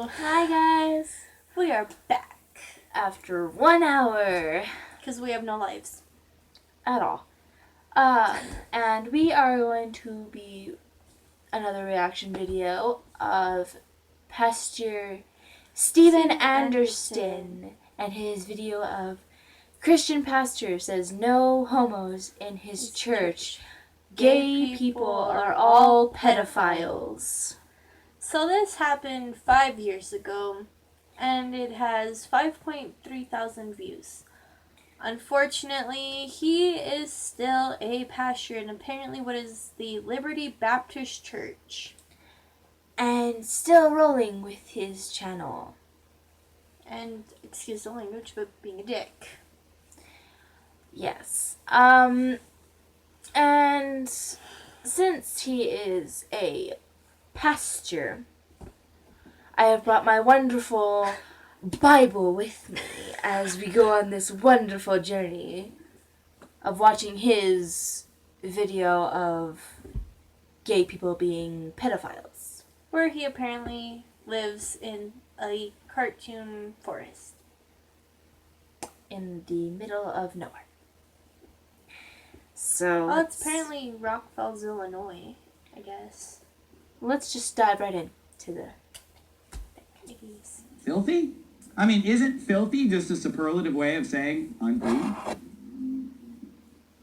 Hi guys, We are back after 1 hour because we have no lives. at all. And we are going to be another reaction video of Pastor Stephen Anderson and his video of Christian pastor says no homos in his church. Gay people are all pedophiles. So this happened 5 years ago, and it has 5.3 thousand views. Unfortunately, he is still a pastor in apparently what is the Liberty Baptist Church. And still rolling with his channel. And, excuse the language, but being a dick. Yes. And since he is a pastor, I have brought my wonderful Bible with me as we go on this wonderful journey of watching his video of gay people being pedophiles. Where he apparently lives in a cartoon forest. In the middle of nowhere. So Well, it's apparently Rockfalls, Illinois, I guess. let's just dive right into the Filthy? I mean, isn't filthy just a superlative way of saying unclean?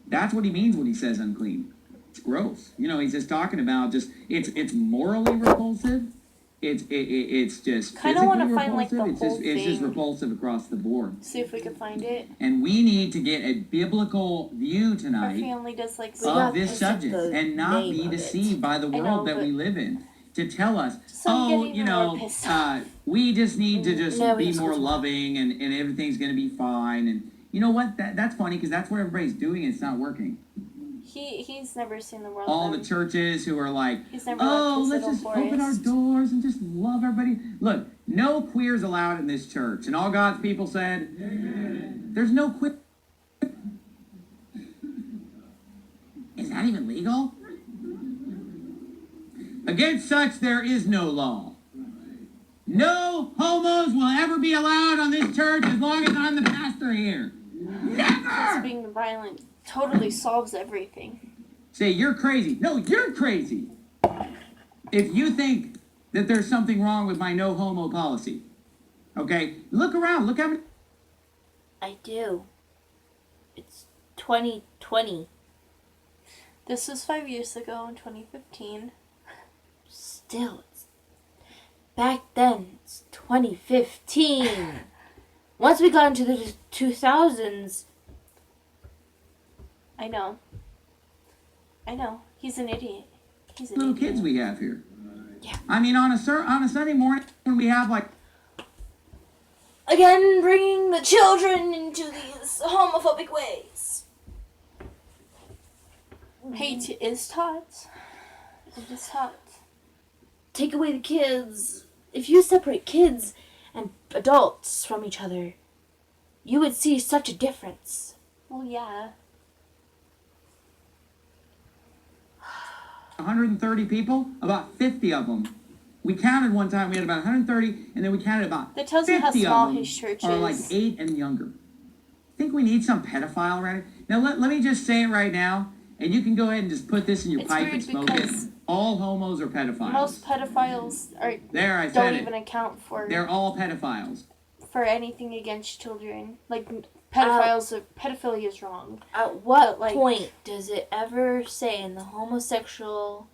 That's what he means when he says unclean. It's gross. You know, he's just talking about it's morally repulsive. It's just Kind of physically want to find repulsive. like the It's whole just thing. it's just repulsive across the board. See if we can find it. And we need to get a biblical view Our tonight family does like of this post subject the and not name be of it. deceived by the I know, world that but- we live in to tell us, So I'm oh, getting you more know, pissed off. we just need to just No, we be just more go to- loving and everything's going to be fine. And you know what? That's funny because that's what everybody's doing and it's not working. He's never seen the world. All the then. churches who are like, He's never oh, left his let's little just open our forest. doors and just love everybody. Look, no queers allowed in this church. And all God's people said, amen. There's no queer. Is that even legal? Against such there is no law. No homos will ever be allowed on this church as long as I'm the pastor here. Just Never! being violent totally solves everything. Say, you're crazy. No, you're crazy. If you think that there's something wrong with my no homo policy, okay, look around. Look how many. I do. It's 2020. This was 5 years ago in 2015. Still, it's back then, it's 2015. Once we got into the 2000s, I know. He's an idiot. He's an little idiot. kids we have here. Yeah. I mean, on a Sunday morning when we have like again, bringing the children into these homophobic ways. Hate is taught. It is taught. Take away the kids. If you separate kids and adults from each other, you would see such a difference. Well, yeah. 130 people, about 50 of them. We counted one time, we had about 130, and then we counted about That tells you how 50 small of them his church are like is. 8 and younger. Think we need some pedophile around here? Now let me just say it right now, and you can go ahead and just put this in your It's pipe weird and smoke it. because All homos are pedophiles. Most pedophiles There, I said don't it. even account for They're all pedophiles. anything against children. Like pedophilia is wrong. At what But, like- point does it ever say in the homosexual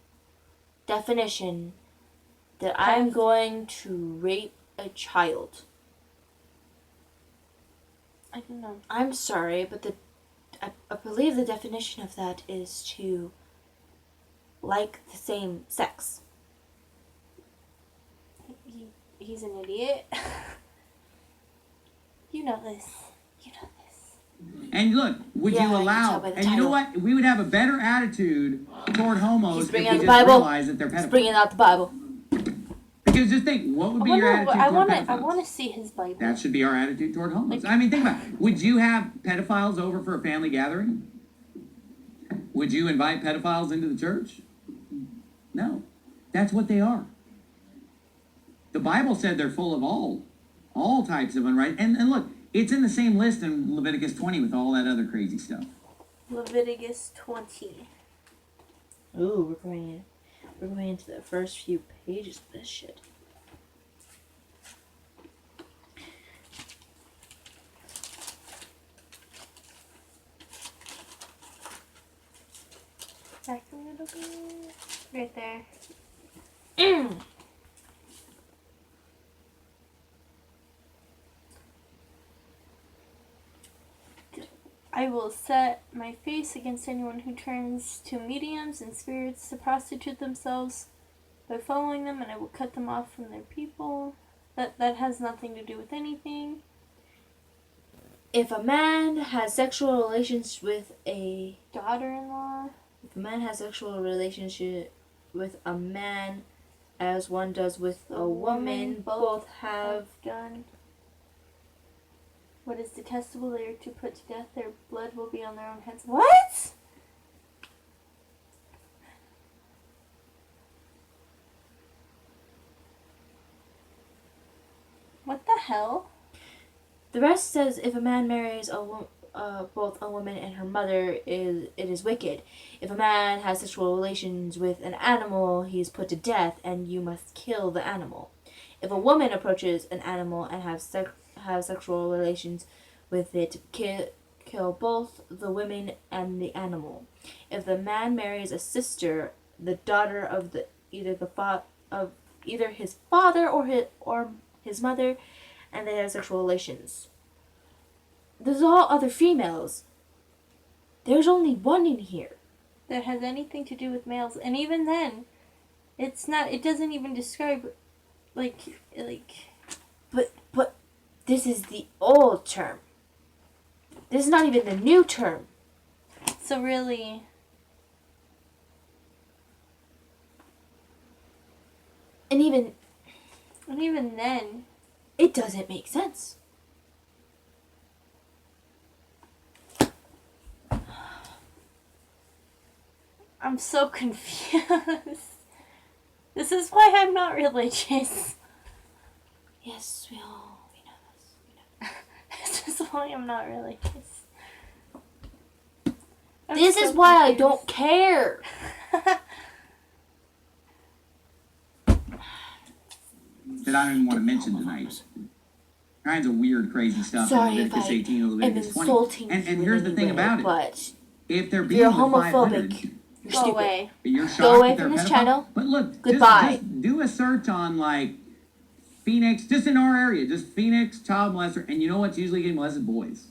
definition that I'm going to rape a child? I don't know. I'm sorry, but I believe the definition of that is to like the same sex. He's an idiot. You know this. You know this. And look, would Yeah, you I can allow? tell by the And you know title. what? We would have a better attitude toward homos He's if we bringing out just the Bible. realize that they're He's pedophiles. bringing out the Bible. Because just think, what would be your attitude I toward want pedophiles? to see his Bible. That should be our attitude toward homos. Like- I mean, think about it. Would you have pedophiles over for a family gathering? Would you invite pedophiles into the church? No. That's what they are. The Bible said they're full of all types of unrighteous. And look, it's in the same list in Leviticus 20 with all that other crazy stuff. Leviticus 20. Ooh, we're going into the first few pages of this shit. Back a little bit. Right there. I will set my face against anyone who turns to mediums and spirits to prostitute themselves by following them, and I will cut them off from their people. That has nothing to do with anything. If a man has sexual relations with a Daughter-in-law. If a man has sexual relationship with a man as one does with a woman, both have done what is detestable. They are to put to death. Their blood will be on their own heads. What? What the hell? The rest says if a man marries both a woman and her mother, it is wicked. If a man has sexual relations with an animal, he is put to death, and you must kill the animal. If a woman approaches an animal and have sexual relations with it, kill both the women and the animal. If the man marries a sister, the daughter of either his father or his mother, and they have sexual relations. There's all other females. There's only one in here that has anything to do with males, and even then, it's not. It doesn't even describe, like. But this is the old term. This is not even the new term. So really. And even then, it doesn't make sense. I'm so confused. This is why I'm not religious. Yes, we know this. This is why I'm not religious. This is why I don't care. That I don't even want to mention tonight. Kinds of weird, crazy stuff Sorry in Leviticus if I 18 and Leviticus am 20. insulting And you here's in the any thing way, about it. But If they're if being you're with homophobic, 500, you're Go stupid. away. you're shocked Go away that they're from this pedophile. channel. But look, Goodbye. Just do a search on like Phoenix, just in our area, just Phoenix child molester, and you know what's usually getting molested? Boys.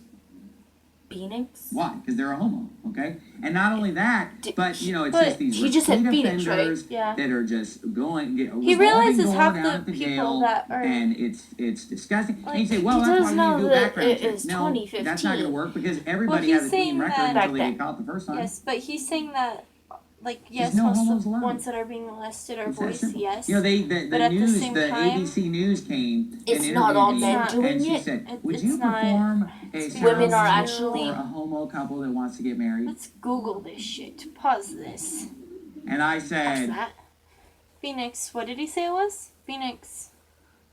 Phoenix? Why? Because they're a homo, okay? And not only that, but you know, it's But just these he just said repeat Phoenix, right? offenders Yeah. that are just going. He realizes going half down the at the people jail, that are- and it's disgusting. Like, and you say, well, he that's does why know you do that background it checks. is No, that's not going to 2015. work because everybody he's has a clean saying record that- until they Back get caught the first time. Yes, but he's saying that, like, yes, no most homos of the allowed. ones that are being molested are It's that boys, simple. yes. You know, the But at the news, same the time, ABC News came It's and not all interviewed men me, It's doing and she it. said, would It's you not. perform a It's Women are ceremony actually- for a homo couple that wants to get married? Let's Google this shit. Pause this. And I Pause said, that. Phoenix, what did he say it was? Phoenix.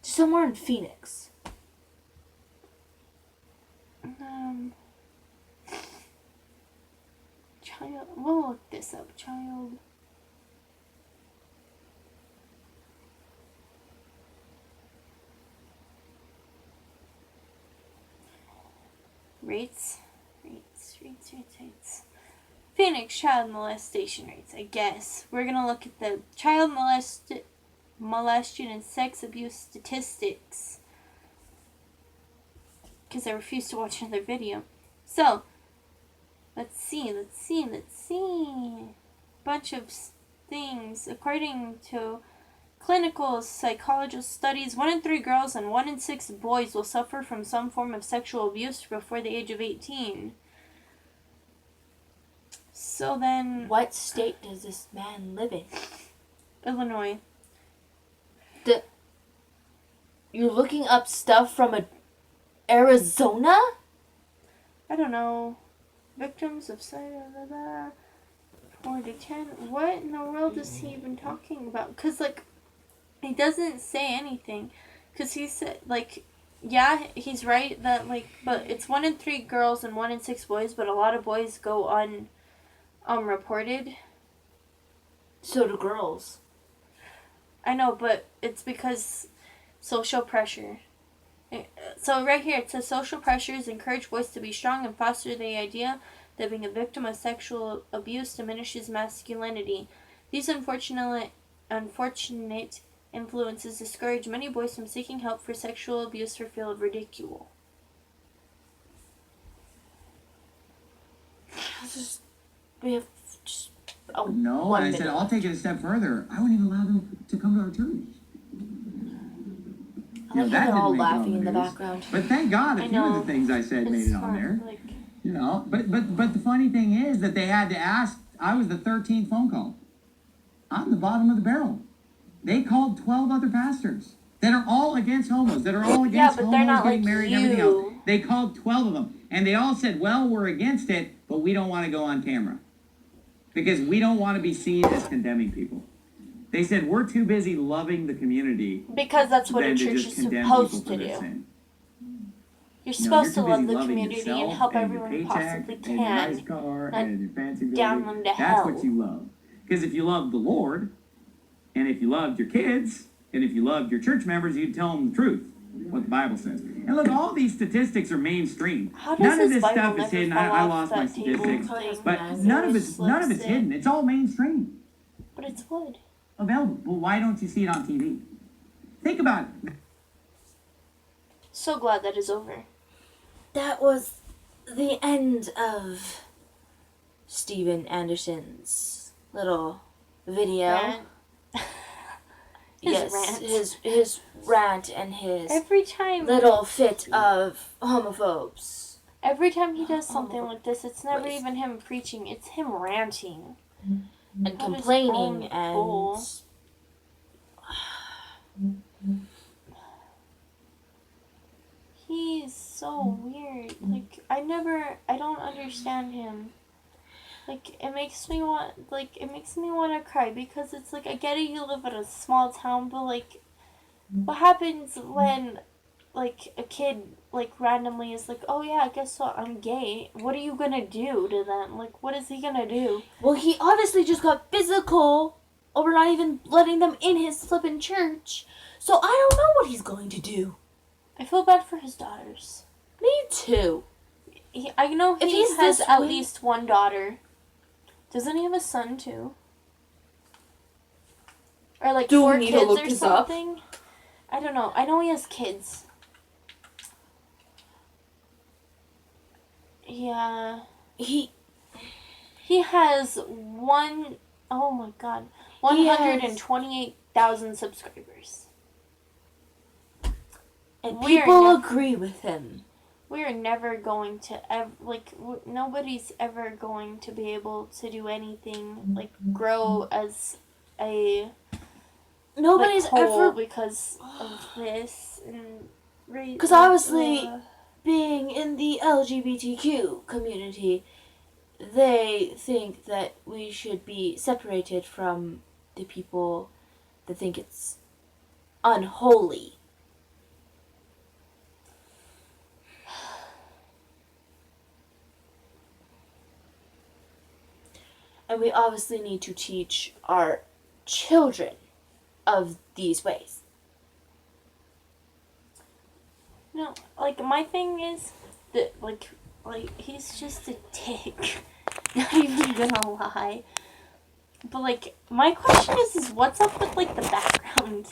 Somewhere in Phoenix. Child. We'll look this up. Child. Rates. Phoenix child molestation rates, I guess. We're gonna look at the child molestation and sex abuse statistics. Because I refuse to watch another video. So, let's see. Bunch of things. According to clinical psychologist studies, 1 in 3 girls and 1 in 6 boys will suffer from some form of sexual abuse before the age of 18. So then, What state does this man live in? Illinois. You're looking up stuff from Arizona? I don't know. Victims of 4 to 10. What in the world is he even talking about? Because, like, He doesn't say anything. Because he said, like, yeah, he's right that, like, but it's 1 in 3 girls and 1 in 6 boys, but a lot of boys go unreported. So do girls. I know, but it's because social pressure. So right here it says social pressures encourage boys to be strong and foster the idea that being a victim of sexual abuse diminishes masculinity. These unfortunate influences discourage many boys from seeking help for sexual abuse for fear of ridicule. We have just No, one and I said, minute I'll take it a step further. I wouldn't even allow them to come to our church. I like how that they're all didn't make it on laughing the in the news. background. But thank God, I a few of know. the things I said made It's it on fun, there. like, You know, but the funny thing is that they had to ask. I was the 13th phone call. I'm the bottom of the barrel. They called 12 other pastors that are all against homos, that are all against but they're homos not getting like married and everything else. you. They called 12 of them, and they all said, well, we're against it, but we don't want to go on camera because we don't want to be seen as condemning people. They said, we're too busy loving the community because that's what a than to church just is condemn supposed people to for their do. sin. You're You know, supposed to you're too love busy the loving community and yourself help and everyone your you paycheck possibly and your nice can. car not and your fancy damn building. them to That's hell. what you love. Because if you loved the Lord, and if you loved your kids, and if you loved your church members, you'd tell them the truth, what the Bible says. And look, all these statistics are mainstream. How does None of this this Bible stuff is never hidden. fall I off lost my that table statistics, thing? but It none of just it's looks hidden. It's all mainstream But it's wood. available. Well, why don't you see it on TV? Think about it. So glad that is over. That was the end of Steven Anderson's little video. Rant. Yes, rant. his rant and his Every time little fit of homophobes. Every time he does something like this, it's never Wait. even him preaching, it's him ranting. And About his complaining own and bull. He's so weird. Like, I don't understand him. Like, it makes me want to cry because it's like, I get it, you live in a small town, but like, what happens when, like, a kid, like, randomly is like, oh yeah, guess what, I'm gay. What are you gonna do to them? Like, what is he gonna do? well, he obviously just got physical over not even letting them in his flippin' church. So I don't know what he's going to do. I feel bad for his daughters. Me too. I know If he he's has this at way- least one daughter. Doesn't he have a son too? Or like Do we 4 need to kids look or this up? something? I don't know. I know he has kids. Yeah. He has oh my god, 128,000 subscribers. and We are people not- agree with him. We are never going to nobody's ever going to be able to do anything like grow as a Nobody's whole ever because of this and because obviously being in the LGBTQ community, they think that we should be separated from the people that think it's unholy. And we obviously need to teach our children of these ways. no, like my thing is that like he's just a dick. Not even gonna lie. But like my question is what's up with like the background?